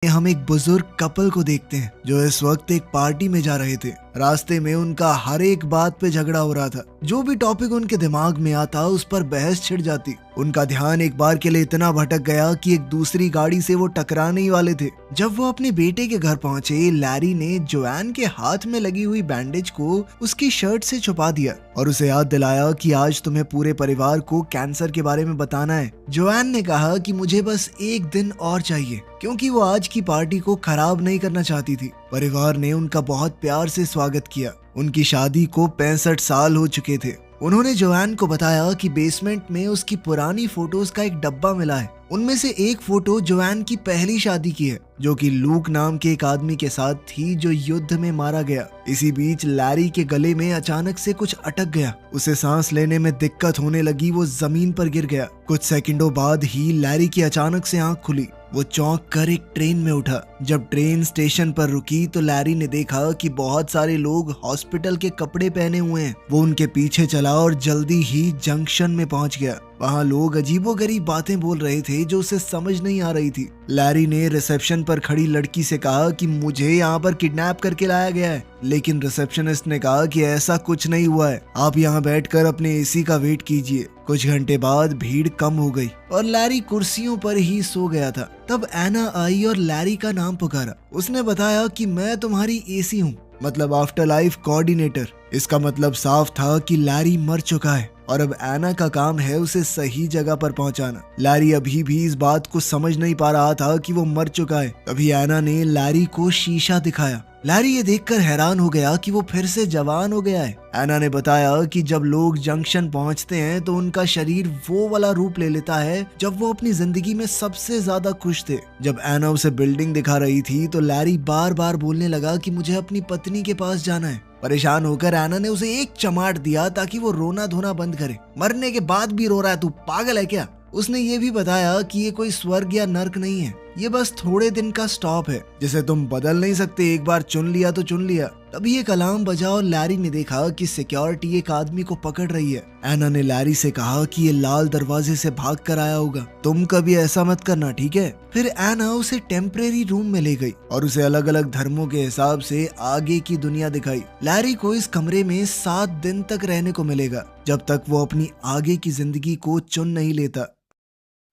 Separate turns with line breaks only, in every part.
हम एक बुजुर्ग कपल को देखते हैं जो इस वक्त एक पार्टी में जा रहे थे। रास्ते में उनका हर एक बात पे झगड़ा हो रहा था। जो भी टॉपिक उनके दिमाग में आता उस पर बहस छिड़ जाती। उनका ध्यान एक बार के लिए इतना भटक गया कि एक दूसरी गाड़ी से वो टकराने ही वाले थे। जब वो अपने बेटे के घर पहुंचे, लैरी ने जोआन के हाथ में लगी हुई बैंडेज को उसकी शर्ट से छुपा दिया और उसे याद दिलाया कि आज तुम्हें पूरे परिवार को कैंसर के बारे में बताना है। जोआन ने कहा कि मुझे बस एक दिन और चाहिए, क्योंकि वो आज की पार्टी को खराब नहीं करना चाहती थी। परिवार ने उनका बहुत प्यार से स्वागत किया। उनकी शादी को 65 साल हो चुके थे। उन्होंने जोआन को बताया कि बेसमेंट में उसकी पुरानी फोटोज का एक डब्बा मिला है। उनमें से एक फोटो जोआन की पहली शादी की है, जो कि लूक नाम के एक आदमी के साथ थी जो युद्ध में मारा गया। इसी बीच लैरी के गले में अचानक से कुछ अटक गया। उसे सांस लेने में दिक्कत होने लगी। वो जमीन पर गिर गया। कुछ सेकंडों बाद ही लैरी की अचानक से आंख खुली। वो चौंक कर एक ट्रेन में उठा। जब ट्रेन स्टेशन पर रुकी तो लैरी ने देखा कि बहुत सारे लोग हॉस्पिटल के कपड़े पहने हुए हैं। वो उनके पीछे चला और जल्दी ही जंक्शन में पहुंच गया। वहाँ लोग अजीबोगरीब बातें बोल रहे थे जो उसे समझ नहीं आ रही थी। लैरी ने रिसेप्शन पर खड़ी लड़की से कहा कि मुझे यहाँ पर किडनैप करके लाया गया है, लेकिन रिसेप्शनिस्ट ने कहा कि ऐसा कुछ नहीं हुआ है, आप यहाँ बैठकर अपने एसी का वेट कीजिए। कुछ घंटे बाद भीड़ कम हो गई और लैरी कुर्सियों पर ही सो गया था। तब एना आई और लैरी का नाम पुकारा। उसने बताया कि मैं तुम्हारी एसी हूँ, मतलब आफ्टर लाइफ कोऑर्डिनेटर। इसका मतलब साफ था कि लैरी मर चुका है और अब एना का काम है उसे सही जगह पर पहुंचाना। लैरी अभी भी इस बात को समझ नहीं पा रहा था कि वो मर चुका है। तभी एना ने लैरी को शीशा दिखाया। लैरी ये देखकर हैरान हो गया कि वो फिर से जवान हो गया है। एना ने बताया कि जब लोग जंक्शन पहुंचते हैं तो उनका शरीर वो वाला रूप ले लेता है जब वो अपनी जिंदगी में सबसे ज्यादा खुश थे। जब एना उसे बिल्डिंग दिखा रही थी तो लैरी बार बार बोलने लगा कि मुझे अपनी पत्नी के पास जाना है। परेशान होकर एना ने उसे एक चमाट दिया ताकि वो रोना धोना बंद करे। मरने के बाद भी रो रहा है, तू पागल है क्या? उसने ये भी बताया कि ये कोई स्वर्ग या नर्क नहीं है, ये बस थोड़े दिन का स्टॉप है जिसे तुम बदल नहीं सकते। एक बार चुन लिया तो चुन लिया। तभी एक अलार्म बजा और लैरी ने देखा कि सिक्योरिटी एक आदमी को पकड़ रही है। एना ने लैरी से कहा कि ये लाल दरवाजे से भाग कर आया होगा, तुम कभी ऐसा मत करना, ठीक है? फिर एना उसे टेम्परेरी रूम में ले गई और उसे अलग अलग धर्मों के हिसाब से आगे की दुनिया दिखाई। लैरी को इस कमरे में 7 दिन तक रहने को मिलेगा, जब तक वो अपनी आगे की जिंदगी को चुन नहीं लेता।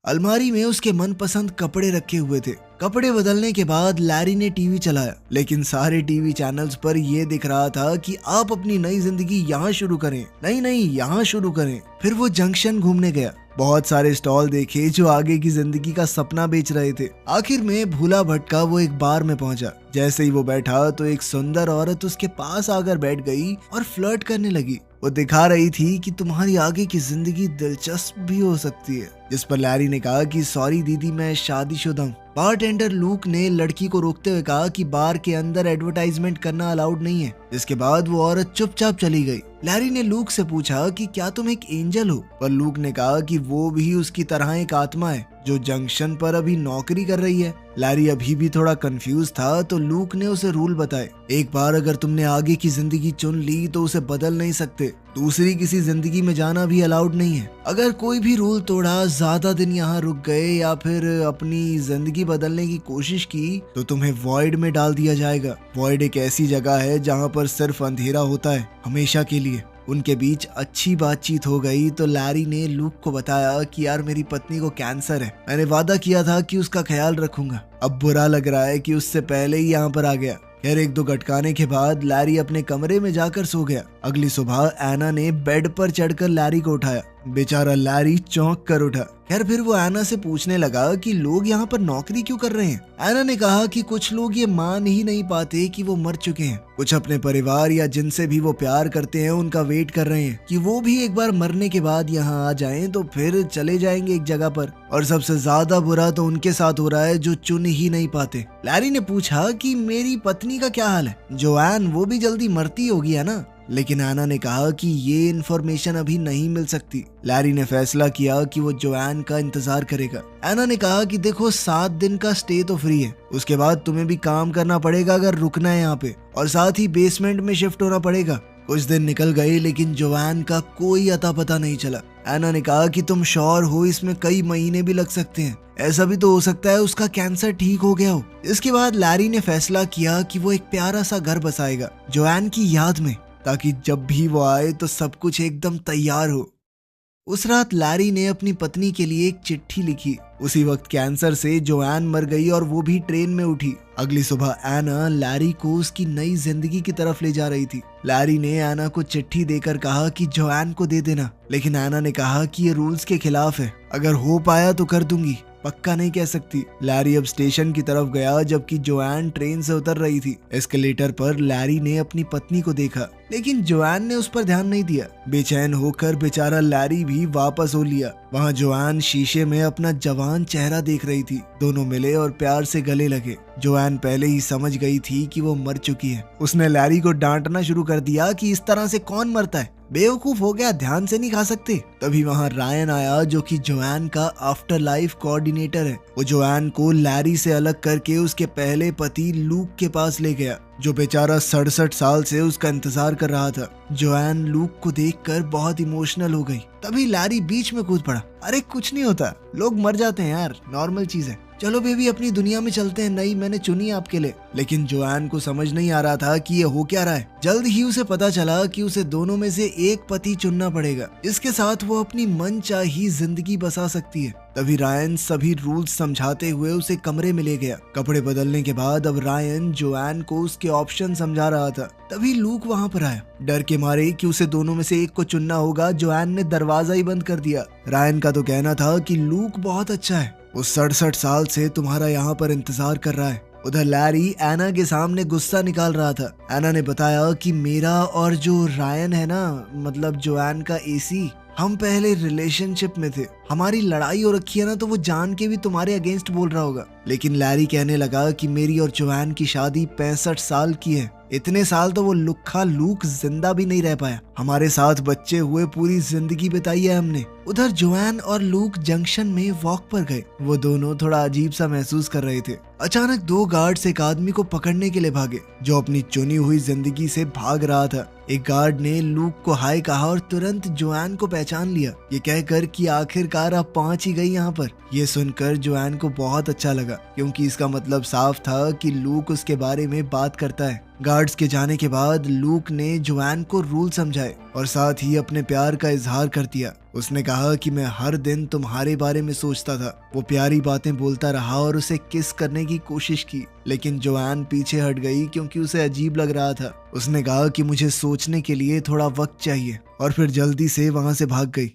अलमारी में उसके मनपसंद कपड़े रखे हुए थे। कपड़े बदलने के बाद लैरी ने टीवी चलाया, लेकिन सारे टीवी चैनल्स पर यह दिख रहा था कि आप अपनी नई जिंदगी यहाँ शुरू करें, नहीं यहाँ शुरू करें। फिर वो जंक्शन घूमने गया। बहुत सारे स्टॉल देखे जो आगे की जिंदगी का सपना बेच रहे थे। आखिर में भूला भटका वो एक बार में पहुंचा। जैसे ही वो बैठा तो एक सुंदर औरत उसके पास आकर बैठ गई और फ्लर्ट करने लगी। वो दिखा रही थी कि तुम्हारी आगे की जिंदगी दिलचस्प भी हो सकती है। जिस पर लैरी ने कहा कि सॉरी दीदी, मैं शादीशुदा हूँ। बारटेंडर लूक ने लड़की को रोकते हुए कहा कि बार के अंदर एडवर्टाइजमेंट करना अलाउड नहीं है। जिसके बाद वो औरत चुपचाप चली गई। लैरी ने लूक से पूछा कि क्या तुम एक एंजल हो, पर लूक ने कहा कि वो भी उसकी तरह एक आत्मा है जो जंक्शन पर अभी नौकरी कर रही है। लैरी अभी भी थोड़ा कंफ्यूज था तो लूक ने उसे रूल बताए। एक बार अगर तुमने आगे की जिंदगी चुन ली तो उसे बदल नहीं सकते। दूसरी किसी जिंदगी में जाना भी अलाउड नहीं है। अगर कोई भी रूल तोड़ा, ज्यादा दिन यहाँ रुक गए या फिर अपनी जिंदगी बदलने की कोशिश की तो तुम्हें वॉइड में डाल दिया जाएगा। वॉइड एक ऐसी जगह है जहाँ पर सिर्फ अंधेरा होता है, हमेशा के लिए। उनके बीच अच्छी बातचीत हो गई तो लैरी ने लूक को बताया कि यार, मेरी पत्नी को कैंसर है, मैंने वादा किया था कि उसका ख्याल रखूंगा। अब बुरा लग रहा है कि उससे पहले ही यहाँ पर आ गया। खैर, 1-2 गटकाने के बाद लैरी अपने कमरे में जाकर सो गया। अगली सुबह एना ने बेड पर चढ़कर लैरी को उठाया। बेचारा लैरी चौंक कर उठा। खैर, फिर वो एना से पूछने लगा कि लोग यहाँ पर नौकरी क्यों कर रहे हैं। एना ने कहा कि कुछ लोग ये मान ही नहीं पाते कि वो मर चुके हैं। कुछ अपने परिवार या जिनसे भी वो प्यार करते हैं उनका वेट कर रहे हैं कि वो भी एक बार मरने के बाद यहाँ आ जाएं तो फिर चले जाएंगे एक जगह पर। और सबसे ज्यादा बुरा तो उनके साथ हो रहा है जो चुन ही नहीं पाते। लैरी ने पूछा कि मेरी पत्नी का क्या हाल है, जोआन, वो भी जल्दी मरती होगी है ना? लेकिन एना ने कहा कि ये इन्फॉर्मेशन अभी नहीं मिल सकती। लैरी ने फैसला किया कि वो जोआन का इंतजार करेगा। एना ने कहा कि देखो, 7 दिन का स्टे तो फ्री है, उसके बाद तुम्हें भी काम करना पड़ेगा अगर रुकना है यहाँ पे, और साथ ही बेसमेंट में शिफ्ट होना पड़ेगा। कुछ दिन निकल गए लेकिन जोआन का कोई अता पता नहीं चला। एना ने कहा कि तुम श्योर हो इसमें कई महीने भी लग सकते हैं, ऐसा भी तो हो सकता है उसका कैंसर ठीक हो गया हो। इसके बाद लैरी ने फैसला किया कि वो एक प्यारा सा घर बसाएगा जोआन की याद में, ताकि जब भी वो आए तो सब कुछ एकदम तैयार हो। उस रात लैरी ने अपनी पत्नी के लिए एक चिट्ठी लिखी। उसी वक्त कैंसर से जोआन मर गई और वो भी ट्रेन में उठी। अगली सुबह एना लैरी को उसकी नई जिंदगी की तरफ ले जा रही थी। लैरी ने एना को चिट्ठी देकर कहा कि जोआन को दे देना, लेकिन एना ने कहा कि ये रूल्स के खिलाफ है, अगर हो पाया तो कर दूंगी, पक्का नहीं कह सकती। लैरी अब स्टेशन की तरफ गया जबकि जोआन ट्रेन से उतर रही थी। एस्केलेटर पर लैरी ने अपनी पत्नी को देखा लेकिन जोआन ने उस पर ध्यान नहीं दिया। बेचैन होकर बेचारा लैरी भी वापस हो लिया। वहाँ जोआन शीशे में अपना जवान चेहरा देख रही थी। दोनों मिले और प्यार से गले लगे। जोआन पहले ही समझ गई थी कि वो मर चुकी है। उसने लैरी को डांटना शुरू कर दिया कि इस तरह से कौन मरता है, बेवकूफ हो गया, ध्यान से नहीं खा सकते। तभी वहाँ रायन आया जो कि जोआन का आफ्टर लाइफ कोऑर्डिनेटर है। वो जोआन को लैरी से अलग करके उसके पहले पति लूक के पास ले गया, जो बेचारा 67 साल से उसका इंतजार कर रहा था। जोआन लूक को देखकर बहुत इमोशनल हो गई। तभी लैरी बीच में कूद पड़ा। अरे कुछ नहीं होता, लोग मर जाते हैं यार, नॉर्मल चीज है, चलो बेबी अपनी दुनिया में चलते हैं, नई मैंने चुनी आपके लिए। लेकिन जोआन को समझ नहीं आ रहा था कि ये हो क्या रहा है। जल्द ही उसे पता चला कि उसे दोनों में से एक पति चुनना पड़ेगा, जिसके साथ वो अपनी मनचाही जिंदगी बसा सकती है। तभी रायन सभी रूल्स समझाते हुए उसे कमरे में ले गया। कपड़े बदलने के बाद अब रायन जोआन को उसके ऑप्शन समझा रहा था। तभी लूक वहाँ पर आया। डर के मारे कि उसे दोनों में से एक को चुनना होगा, जोआन ने दरवाजा ही बंद कर दिया। रायन का तो कहना था कि लूक बहुत अच्छा है, वो 67 साल से तुम्हारा यहाँ पर इंतजार कर रहा है। उधर लैरी एना के सामने गुस्सा निकाल रहा था। एना ने बताया कि मेरा और जो रायन है ना, मतलब जोआन का एसी, हम पहले रिलेशनशिप में थे, हमारी लड़ाई हो रखी है ना, तो वो जान के भी तुम्हारे अगेंस्ट बोल रहा होगा। लेकिन लैरी कहने लगा कि मेरी और जोआन की शादी 65 साल की है, इतने साल तो वो लुक्खा लूक जिंदा भी नहीं रह पाया, हमारे साथ बच्चे हुए पूरी जिंदगी बिताई है हमने। उधर जोआन और लूक जंक्शन में वॉक पर गए। वो दोनों थोड़ा अजीब सा महसूस कर रहे थे। अचानक 2 गार्ड्स एक आदमी को पकड़ने के लिए भागे जो अपनी चुनी हुई जिंदगी से भाग रहा था। एक गार्ड ने लूक को हाय कहा और तुरंत जोआन को पहचान लिया, ये कहकर कि आखिरकार आप पहुंच ही गई यहाँ पर। ये सुनकर जोआन को बहुत अच्छा लगा, क्योंकि इसका मतलब साफ था कि लूक उसके बारे में बात करता है। गार्ड्स के जाने के बाद लूक ने जोआन को रूल समझाए और साथ ही अपने प्यार का इजहार कर दिया। उसने कहा कि मैं हर दिन तुम्हारे बारे में सोचता था। वो प्यारी बातें बोलता रहा और उसे किस करने की कोशिश की, लेकिन जोआन पीछे हट गई क्योंकि उसे अजीब लग रहा था। उसने कहा कि मुझे सोचने के लिए थोड़ा वक्त चाहिए और फिर जल्दी से वहां से भाग गई।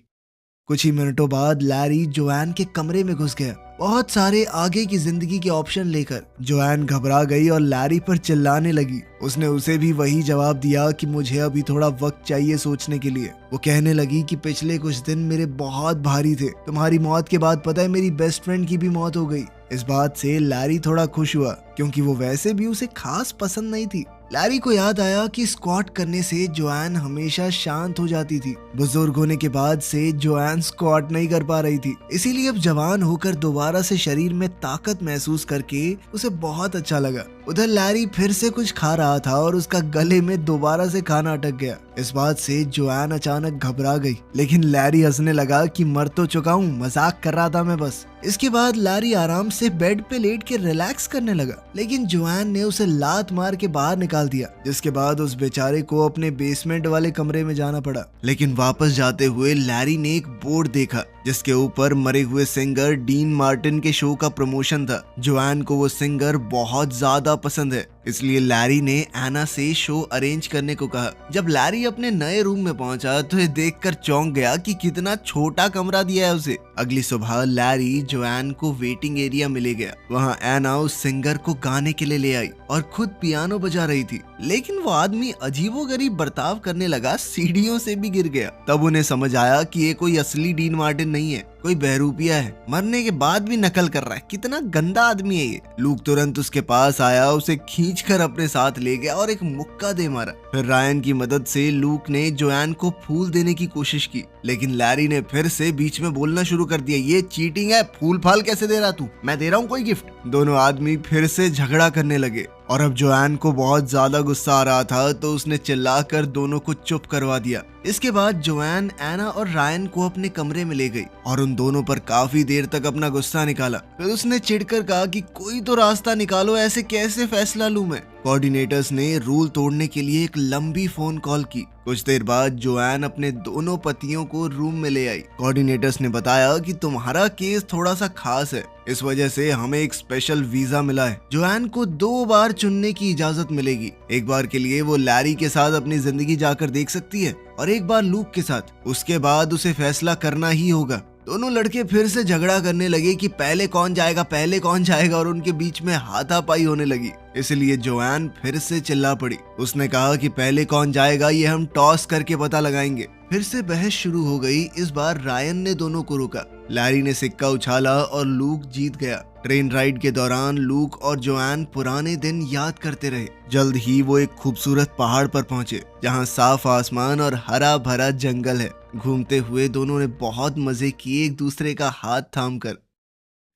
कुछ ही मिनटों बाद लैरी जोआन के कमरे में घुस गया, बहुत सारे आगे की जिंदगी के ऑप्शन लेकर। जोआन घबरा गई और लैरी पर चिल्लाने लगी। उसने उसे भी वही जवाब दिया कि मुझे अभी थोड़ा वक्त चाहिए सोचने के लिए। वो कहने लगी कि पिछले कुछ दिन मेरे बहुत भारी थे, तुम्हारी मौत के बाद पता है मेरी बेस्ट फ्रेंड की भी मौत हो गई। इस बात से लैरी थोड़ा खुश हुआ, क्योंकि वो वैसे भी उसे खास पसंद नहीं थी। लैरी को याद आया कि स्क्वाट करने से जोआन हमेशा शांत हो जाती थी। बुजुर्ग होने के बाद से जोआन स्क्वाट नहीं कर पा रही थी, इसीलिए अब जवान होकर दोबारा से शरीर में ताकत महसूस करके उसे बहुत अच्छा लगा। उधर लैरी फिर से कुछ खा रहा था और उसका गले में दोबारा से खाना अटक गया। इस बात से जोआन अचानक घबरा गई, लेकिन लैरी हंसने लगा कि मर तो चुका हूँ, मजाक कर रहा था मैं बस। इसके बाद लैरी आराम से बेड पे लेट के रिलैक्स करने लगा, लेकिन जोआन ने उसे लात मार के बाहर निकाल दिया, जिसके बाद उस बेचारे को अपने बेसमेंट वाले कमरे में जाना पड़ा। लेकिन वापस जाते हुए लैरी ने एक बोर्ड देखा जिसके ऊपर मरे हुए सिंगर डीन मार्टिन के शो का प्रमोशन था। जोआन को वो सिंगर बहुत ज्यादा पसंद है, इसलिए लैरी ने एना से शो अरेंज करने को कहा। जब लैरी अपने नए रूम में पहुंचा तो ये देखकर चौंक गया कि कितना छोटा कमरा दिया है उसे। अगली सुबह लैरी जोआन को वेटिंग एरिया में ले गया। वहाँ एना उस सिंगर को गाने के लिए ले आई और खुद पियानो बजा रही थी, लेकिन वो आदमी अजीबोगरीब बर्ताव करने लगा, सीढ़ियों से भी गिर गया। तब उन्हें समझ आया कि ये कोई असली डीन मार्टिन नहीं है, कोई बहरूपिया है, मरने के बाद भी नकल कर रहा है, कितना गंदा आदमी है ये। लूक तुरंत उसके पास आया, उसे खींचकर अपने साथ ले गया और एक मुक्का दे मारा। फिर रायन की मदद से लूक ने जोएन को फूल देने की कोशिश की, लेकिन लैरी ने फिर से बीच में बोलना शुरू कर दिया, ये चीटिंग है, फूल फाल कैसे दे रहा तू, मैं दे रहा हूँ कोई गिफ्ट। दोनों आदमी फिर से झगड़ा करने लगे और अब जोएन को बहुत ज्यादा गुस्सा आ रहा था, तो उसने चिल्लाकर दोनों को चुप करवा दिया। इसके बाद जोएन एना और रायन को अपने कमरे में ले गई और उन दोनों पर काफी देर तक अपना गुस्सा निकाला। फिर उसने चिढ़कर कहा कि कोई तो रास्ता निकालो, ऐसे कैसे फैसला लूं मैं। कोऑर्डिनेटर्स ने रूल तोड़ने के लिए एक लंबी फोन कॉल की। कुछ देर बाद जोएन अपने दोनों पतियों को रूम में ले आई। कोऑर्डिनेटर्स ने बताया कि तुम्हारा केस थोड़ा सा खास है, इस वजह से हमें एक स्पेशल वीजा मिला है। जोएन को 2 बार चुनने की इजाजत मिलेगी। एक बार के लिए वो लैरी के साथ अपनी जिंदगी जाकर देख सकती है और एक बार लूक के साथ। उसके बाद उसे फैसला करना ही होगा। दोनों लड़के फिर से झगड़ा करने लगे कि पहले कौन जाएगा और उनके बीच में हाथापाई होने लगी। इसलिए जोएन फिर से चिल्ला पड़ी। उसने कहा कि पहले कौन जाएगा ये हम टॉस करके पता लगाएंगे। फिर से बहस शुरू हो गई। इस बार रायन ने दोनों को रोका। लैरी ने सिक्का उछाला और लूक जीत गया। ट्रेन राइड के दौरान लूक और जोएन पुराने दिन याद करते रहे। जल्द ही वो एक खूबसूरत पहाड़ पर पहुंचे, जहां साफ आसमान और हरा भरा जंगल है। घूमते हुए दोनों ने बहुत मजे किए, एक दूसरे का हाथ थामकर।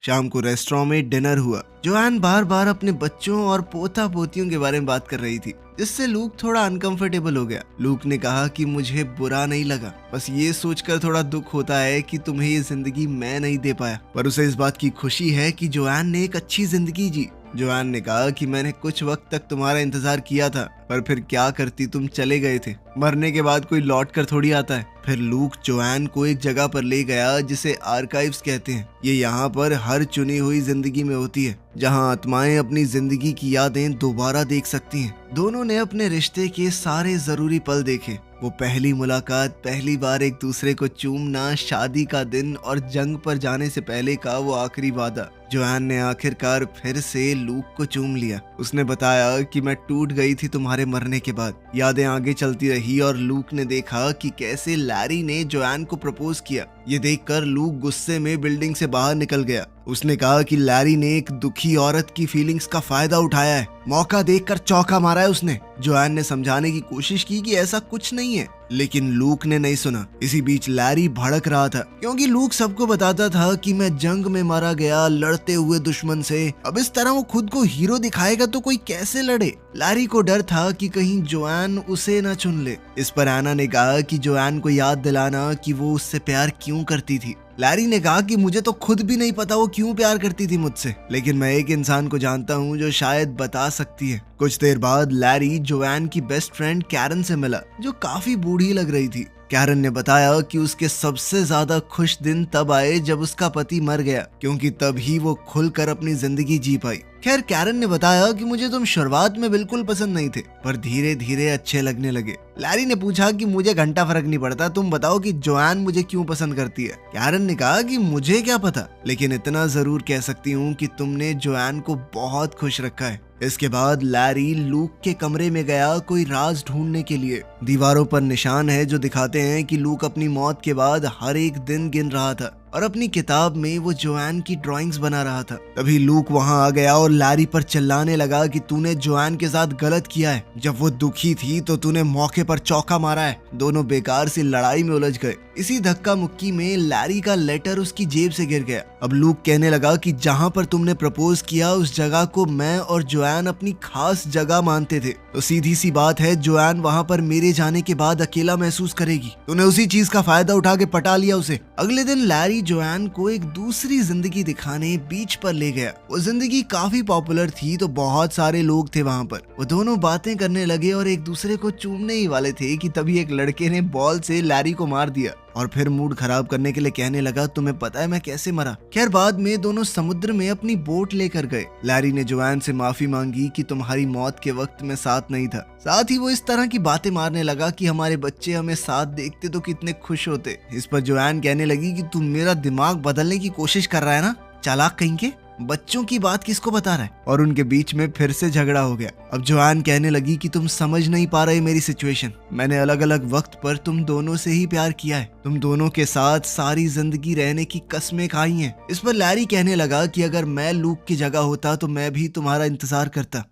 शाम को रेस्टोरेंट में डिनर हुआ। जोएन बार बार अपने बच्चों और पोता पोतियों के बारे में बात कर रही थी, जिससे लूक थोड़ा अनकंफर्टेबल हो गया। लूक ने कहा कि मुझे बुरा नहीं लगा, बस ये सोचकर थोड़ा दुख होता है कि तुम्हें ये जिंदगी मैं नहीं दे पाया, पर उसे इस बात की खुशी है कि जोएन ने एक अच्छी जिंदगी जी। जोएन ने कहा कि मैंने कुछ वक्त तक तुम्हारा इंतजार किया था, पर फिर क्या करती, तुम चले गए थे। मरने के बाद कोई लौट कर थोड़ी आता है। फिर लूक जोएन को एक जगह पर ले गया जिसे आर्काइव्स कहते हैं। ये यहाँ पर हर चुनी हुई जिंदगी में होती है, जहाँ आत्माएं अपनी जिंदगी की यादें दोबारा देख सकती हैं। दोनों ने अपने रिश्ते के सारे जरूरी पल देखे। वो पहली मुलाकात, पहली बार एक दूसरे को चूमना, शादी का दिन और जंग पर जाने से पहले का वो आखिरी वादा। जोएन ने आखिरकार फिर से लूक को चूम लिया। उसने बताया कि मैं टूट गई थी तुम्हारे मरने के बाद। यादें आगे चलती रही और लूक ने देखा कि कैसे लैरी ने जोएन को प्रपोज किया। ये देखकर लूक गुस्से में बिल्डिंग से बाहर निकल गया। उसने कहा कि लैरी ने एक दुखी औरत की फीलिंग्स का फायदा उठाया है, मौका देखकर चौका मारा है उसने। जोएन ने समझाने की कोशिश की कि ऐसा कुछ नहीं है, लेकिन लूक ने नहीं सुना। इसी बीच लैरी भड़क रहा था, क्योंकि लूक सबको बताता था कि मैं जंग में मारा गया लड़ते हुए दुश्मन से। अब इस तरह वो खुद को हीरो दिखाएगा तो कोई कैसे लड़े। लैरी को डर था कि कहीं जोएन उसे न चुन ले। इस पर एना ने कहा कि जोएन को याद दिलाना कि वो उससे प्यार क्यों करती थी। लैरी ने कहा कि मुझे तो खुद भी नहीं पता वो क्यों प्यार करती थी मुझसे, लेकिन मैं एक इंसान को जानता हूँ जो शायद बता सकती है। कुछ देर बाद लैरी जोएन की बेस्ट फ्रेंड कैरन से मिला, जो काफी बूढ़ी लग रही थी। कैरन ने बताया कि उसके सबसे ज्यादा खुश दिन तब आए जब उसका पति मर गया, क्योंकि तभी वो खुलकर अपनी जिंदगी जी पाई। खैर, कैरन ने बताया कि मुझे तुम शुरुआत में बिल्कुल पसंद नहीं थे, पर धीरे धीरे अच्छे लगने लगे। लैरी ने पूछा कि मुझे घंटा फर्क नहीं पड़ता, तुम बताओ कि जोएन मुझे क्यों पसंद करती है। कैरन ने कहा कि मुझे क्या पता, लेकिन इतना जरूर कह सकती हूँ कि तुमने जोएन को बहुत खुश रखा है। इसके बाद लैरी लूक के कमरे में गया कोई राज ढूंढने के लिए। दीवारों पर निशान है जो दिखाते हैं कि लूक अपनी मौत के बाद हर एक दिन गिन रहा था और अपनी किताब में वो जोएन की ड्राइंग्स बना रहा था। तभी लूक वहां आ गया और लैरी पर चिल्लाने लगा कि तूने जोएन के साथ गलत किया है। जब वो दुखी थी तो तूने मौके पर चौका मारा है। दोनों बेकार सी लड़ाई में उलझ गए। इसी धक्का मुक्की में लैरी का लेटर उसकी जेब से गिर गया। अब लूक कहने लगा कि जहां पर तुमने प्रपोज किया उस जगह को मैं और जोएन अपनी खास जगह मानते थे, तो सीधी सी बात है जोएन वहां पर मेरे जाने के बाद अकेला महसूस करेगी। तूने उसी चीज का फायदा उठा के पटा लिया उसे। अगले दिन लैरी जोएन को एक दूसरी जिंदगी दिखाने बीच पर ले गया। वो जिंदगी काफी पॉपुलर थी, तो बहुत सारे लोग थे वहां पर। वो दोनों बातें करने लगे और एक दूसरे को चूमने ही वाले थे कि तभी एक लड़के ने बॉल से लैरी को मार दिया और फिर मूड खराब करने के लिए कहने लगा, तुम्हें पता है मैं कैसे मरा। खैर, बाद में दोनों समुद्र में अपनी बोट लेकर गए। लैरी ने जोएन से माफी मांगी कि तुम्हारी मौत के वक्त मैं साथ नहीं था। साथ ही वो इस तरह की बातें मारने लगा कि हमारे बच्चे हमें साथ देखते तो कितने खुश होते। इस पर जोएन कहने लगी कि तुम मेरा दिमाग बदलने की कोशिश कर रहा है ना, चालाक कहीं के। बच्चों की बात किसको बता रहा है। और उनके बीच में फिर से झगड़ा हो गया। अब जोआन कहने लगी कि तुम समझ नहीं पा रहे मेरी सिचुएशन। मैंने अलग अलग वक्त पर तुम दोनों से ही प्यार किया है, तुम दोनों के साथ सारी जिंदगी रहने की कस्में खाई हैं। इस पर लैरी कहने लगा कि अगर मैं लूक की जगह होता तो मैं भी तुम्हारा इंतजार करता।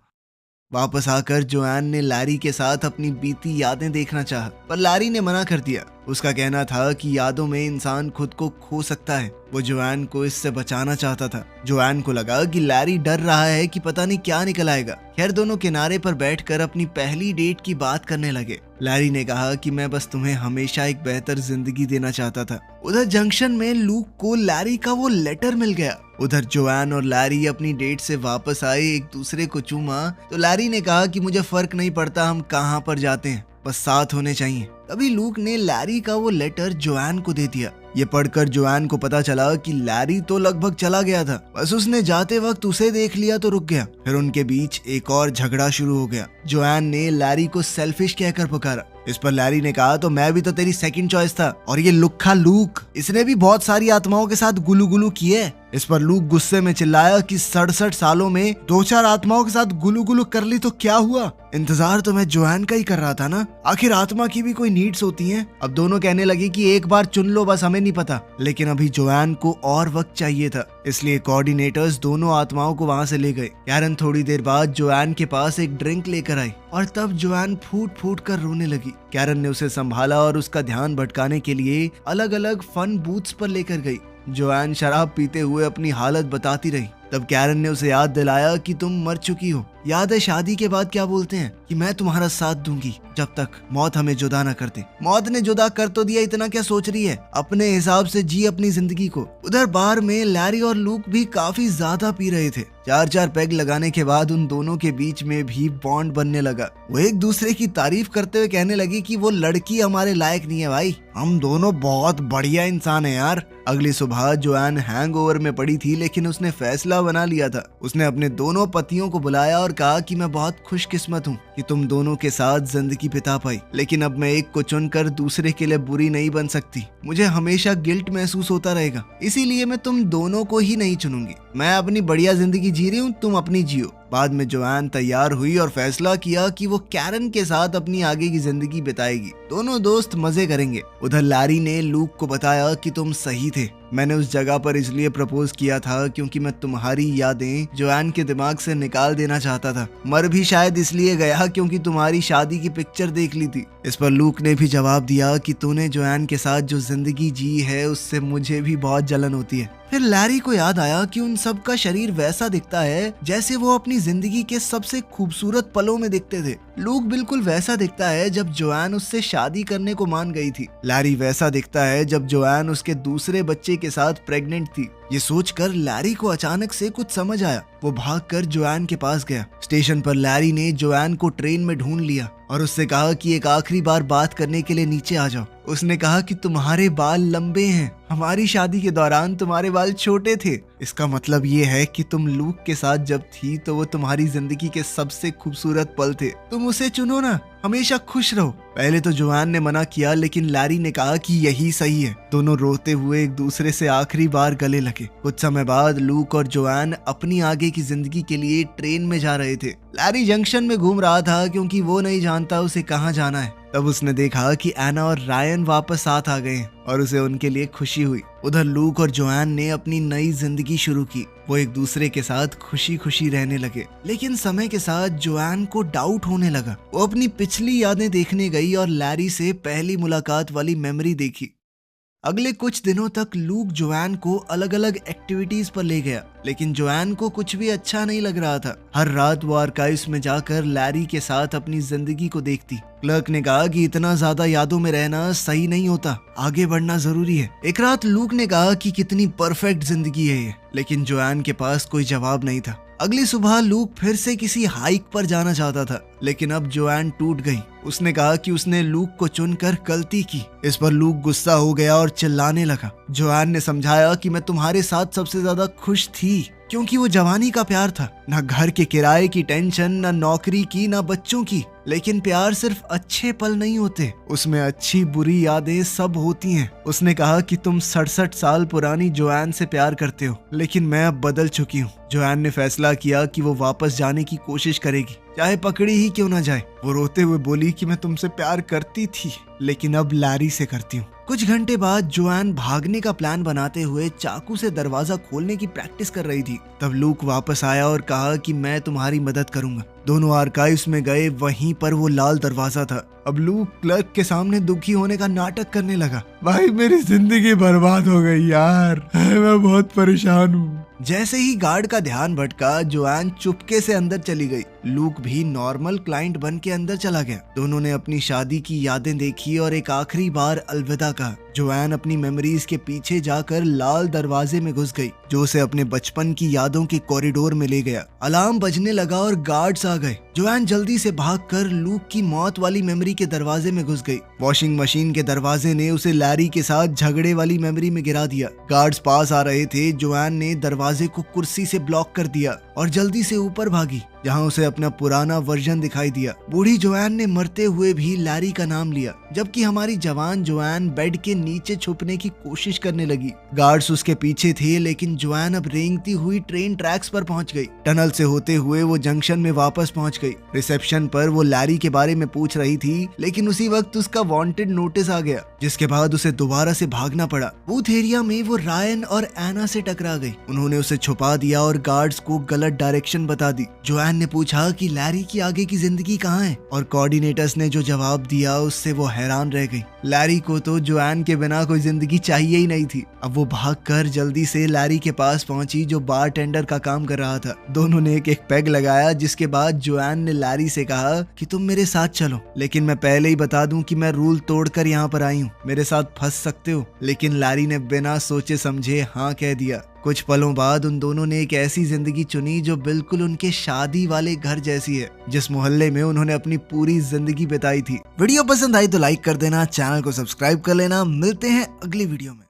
वापस आकर जोआन ने लैरी के साथ अपनी बीती यादें देखना चाहा, पर लैरी ने मना कर दिया। उसका कहना था कि यादों में इंसान खुद को खो सकता है। वो जोआन को इससे बचाना चाहता था। जोआन को लगा कि लैरी डर रहा है कि पता नहीं क्या निकल आएगा। खैर दोनों किनारे पर बैठकर अपनी पहली डेट की बात करने लगे। लैरी ने कहा कि मैं बस तुम्हें हमेशा एक बेहतर जिंदगी देना चाहता था। उधर जंक्शन में लूक को लैरी का वो लेटर मिल गया। उधर जोआन और लैरी अपनी डेट से वापस आए, एक दूसरे को चूमा तो लैरी ने कहा कि मुझे फर्क नहीं पड़ता हम कहाँ पर जाते हैं, बस साथ होने चाहिए। तभी लूक ने लैरी का वो लेटर जोआन को दे दिया। ये पढ़कर जोआन को पता चला कि लैरी तो लगभग चला गया था, बस उसने जाते वक्त उसे देख लिया तो रुक गया। फिर उनके बीच एक और झगड़ा शुरू हो गया। जोआन ने लैरी को सेल्फिश कहकर पुकारा। इस पर लैरी ने कहा तो मैं भी तो तेरी सेकंड चॉइस था, और ये लुक्खा लूक, इसने भी बहुत सारी आत्माओं के साथ गुलू गुलू किए। इस पर लूक गुस्से में चिल्लाया कि 67 सालों में 2-4 आत्माओं के साथ गुलू गुलू कर ली तो क्या हुआ, इंतजार तो मैं जोआन का ही कर रहा था ना, आखिर आत्मा की भी कोई नीड्स होती हैं। अब दोनों कहने लगे कि एक बार चुन लो, बस हमें नहीं पता। लेकिन अभी जोआन को और वक्त चाहिए था, इसलिए कोऑर्डिनेटर्स दोनों आत्माओं को वहां से ले गए। कैरन थोड़ी देर बाद जोआन के पास एक ड्रिंक लेकर आई और तब जोआन फूट फूट कर रोने लगी। कैरन ने उसे संभाला और उसका ध्यान भटकाने के लिए अलग अलग फन बूथ्स पर लेकर गई। जोआन शराब पीते हुए अपनी हालत बताती रही। तब कैरन ने उसे याद दिलाया कि तुम मर चुकी हो। याद है शादी के बाद क्या बोलते हैं कि मैं तुम्हारा साथ दूंगी जब तक मौत हमें जुदा न कर दे। मौत ने जुदा कर तो दिया, इतना क्या सोच रही है, अपने हिसाब से जी अपनी जिंदगी को। उधर बार में लैरी और लूक भी काफी ज्यादा पी रहे थे। 4-4 पैग लगाने के बाद उन दोनों के बीच में भी बॉन्ड बनने लगा। वो एक दूसरे की तारीफ करते हुए कहने लगी कि वो लड़की हमारे लायक नहीं है भाई, हम दोनों बहुत बढ़िया इंसान है यार। अगली सुबह जोआन हैंगओवर में पड़ी थी, लेकिन उसने फैसला बना लिया था। उसने अपने दोनों पतियों को बुलाया और कहा कि मैं बहुत खुशकिस्मत हूँ कि तुम दोनों के साथ जिंदगी बिता पाई, लेकिन अब मैं एक को चुनकर दूसरे के लिए बुरी नहीं बन सकती। मुझे हमेशा गिल्ट महसूस होता रहेगा, इसीलिए मैं तुम दोनों को ही नहीं चुनूंगी। मैं अपनी बढ़िया जिंदगी जी रही हूँ, तुम अपनी जियो। बाद में जोआन तैयार हुई और फैसला किया कि वो कैरन के साथ अपनी आगे की जिंदगी बिताएगी। दोनों दोस्त मजे करेंगे। उधर लैरी ने लूक को बताया कि तुम सही थे, मैंने उस जगह पर इसलिए प्रपोज किया था क्योंकि मैं तुम्हारी यादें जोआन के दिमाग से निकाल देना चाहता था। मर भी शायद इसलिए गया क्योंकि तुम्हारी शादी की पिक्चर देख ली थी। इस पर लूक ने भी जवाब दिया कि तूने जोआन के साथ जो जिंदगी जी है उससे मुझे भी बहुत जलन होती है। फिर लैरी को याद आया कि उन सब का शरीर वैसा दिखता है जैसे वो अपनी जिंदगी के सबसे खूबसूरत पलों में दिखते थे। लूक बिल्कुल वैसा दिखता है जब जोआन उससे शादी करने को मान गई थी। लैरी वैसा दिखता है जब जोआन उसके दूसरे बच्चे के साथ प्रेग्नेंट थी। ये सोचकर लैरी को अचानक से कुछ समझ आया। वो भागकर जोआन के पास गया। स्टेशन पर लैरी ने जोआन को ट्रेन में ढूंढ लिया और उससे कहा कि एक आखिरी बार बात करने के लिए नीचे आ जाओ। उसने कहा कि तुम्हारे बाल लंबे हैं, हमारी शादी के दौरान तुम्हारे बाल छोटे थे। इसका मतलब ये है कि तुम लूक के साथ जब थी तो वो तुम्हारी जिंदगी के सबसे खूबसूरत पल थे। तुम उसे चुनो ना, हमेशा खुश रहो। पहले तो जोआन ने मना किया, लेकिन लैरी ने कहा कि यही सही है। दोनों रोते हुए एक दूसरे से आखिरी बार गले लगे। कुछ समय बाद लूक और जोआन अपनी आगे की जिंदगी के लिए ट्रेन में जा रहे थे। लैरी जंक्शन में घूम रहा था क्योंकि वो नहीं जानता उसे कहाँ जाना है। तब उसने देखा कि एना और रायन वापस साथ आ गए हैं और उसे उनके लिए खुशी हुई। उधर लूक और जोआन ने अपनी नई जिंदगी शुरू की। वो एक दूसरे के साथ खुशी खुशी रहने लगे। लेकिन समय के साथ जोआन को डाउट होने लगा। वो अपनी पिछली यादें देखने गई और लैरी से पहली मुलाकात वाली मेमोरी देखी। अगले कुछ दिनों तक लूक जोआन को अलग अलग एक्टिविटीज पर ले गया, लेकिन जोआन को कुछ भी अच्छा नहीं लग रहा था। हर रात वो आर्काइव्स में जाकर लैरी के साथ अपनी जिंदगी को देखती। क्लर्क ने कहा कि इतना ज्यादा यादों में रहना सही नहीं होता, आगे बढ़ना जरूरी है। एक रात लूक ने कहा कि कितनी परफेक्ट जिंदगी है ये, लेकिन जोआन के पास कोई जवाब नहीं था। अगली सुबह लूक फिर से किसी हाइक पर जाना चाहता था, लेकिन अब जोआन टूट गई। उसने कहा कि उसने लूक को चुनकर गलती की। इस पर लूक गुस्सा हो गया और चिल्लाने लगा। जोआन ने समझाया कि मैं तुम्हारे साथ सबसे ज्यादा खुश थी क्योंकि वो जवानी का प्यार था, ना घर के किराए की टेंशन, ना नौकरी की, ना बच्चों की। लेकिन प्यार सिर्फ अच्छे पल नहीं होते, उसमें अच्छी बुरी यादें सब होती हैं। उसने कहा कि तुम 67 साल पुरानी जोआन से प्यार करते हो, लेकिन मैं अब बदल चुकी हूँ। जोआन ने फैसला किया कि वो वापस जाने की कोशिश करेगी, चाहे पकड़ी ही क्यों ना जाए। वो रोते हुए बोली कि मैं तुमसे प्यार करती थी, लेकिन अब लैरी से करती हूँ। कुछ घंटे बाद जोआन भागने का प्लान बनाते हुए चाकू से दरवाजा खोलने की प्रैक्टिस कर रही थी। तब लूक वापस आया और कहा कि मैं तुम्हारी मदद करूंगा। दोनों आर्काइव्स में गए, वहीं पर वो लाल दरवाजा था। अब लूक क्लर्क के सामने दुखी होने का नाटक करने लगा। भाई मेरी जिंदगी बर्बाद हो गई यार, मैं बहुत परेशान हूँ। जैसे ही गार्ड का ध्यान भटका, जोआन चुपके से अंदर चली गई। लूक भी नॉर्मल क्लाइंट बन के अंदर चला गया। दोनों ने अपनी शादी की यादें देखी और एक आखिरी बार अलविदा कहा। जोआन अपनी मेमोरीज के पीछे जाकर लाल दरवाजे में घुस गई, जो उसे अपने बचपन की यादों के कॉरिडोर में ले गया। अलार्म बजने लगा और गार्ड्स आ गए। जोआन जल्दी से भागकर लूक की मौत वाली मेमोरी के दरवाजे में घुस गई। वॉशिंग मशीन के दरवाजे ने उसे लैरी के साथ झगड़े वाली मेमोरी में गिरा दिया। गार्ड्स पास आ रहे थे। जोआन ने दरवाजे को कुर्सी से ब्लॉक कर दिया और जल्दी से ऊपर भागी, जहां उसे अपना पुराना वर्जन दिखाई दिया। बूढ़ी जोआन ने मरते हुए भी लैरी का नाम लिया, जबकि हमारी जवान जोआन बेड के नीचे छुपने की कोशिश करने लगी। गार्ड्स उसके पीछे थे, लेकिन जोआन अब रेंगती हुई ट्रेन ट्रैक्स पर पहुंच गई। टनल से होते हुए वो जंक्शन में वापस पहुंच गई। रिसेप्शन पर वो लैरी के बारे में पूछ रही थी, लेकिन उसी वक्त उसका वांटेड नोटिस आ गया, जिसके बाद उसे दोबारा से भागना पड़ा। बूथ एरिया में वो रायन और एना से टकरा गई। उन्होंने उसे छुपा दिया और गार्ड्स को गलत डायरेक्शन बता दी। जोआन ने पूछा कि लैरी की आगे की जिंदगी कहाँ है, और कोऑर्डिनेटर्स ने जो जवाब दिया उससे वो हैरान रह गई। लैरी को तो जोआन के बिना कोई जिंदगी चाहिए ही नहीं थी। अब वो भागकर जल्दी से लैरी के पास पहुंची, जो बार टेंडर का काम कर रहा था। दोनों ने एक पेग लगाया, जिसके बाद जोआन ने लैरी से कहा कि तुम मेरे साथ चलो, लेकिन मैं पहले ही बता दूं कि मैं रूल तोड़कर यहाँ पर आई हूँ, मेरे साथ फंस सकते हो। लेकिन लैरी ने बिना सोचे समझे हाँ कह दिया। कुछ पलों बाद उन दोनों ने एक ऐसी जिंदगी चुनी जो बिल्कुल उनके शादी वाले घर जैसी है, जिस मोहल्ले में उन्होंने अपनी पूरी जिंदगी बिताई थी। वीडियो पसंद आई तो लाइक कर देना, चैनल को सब्सक्राइब कर लेना। मिलते हैं अगली वीडियो में।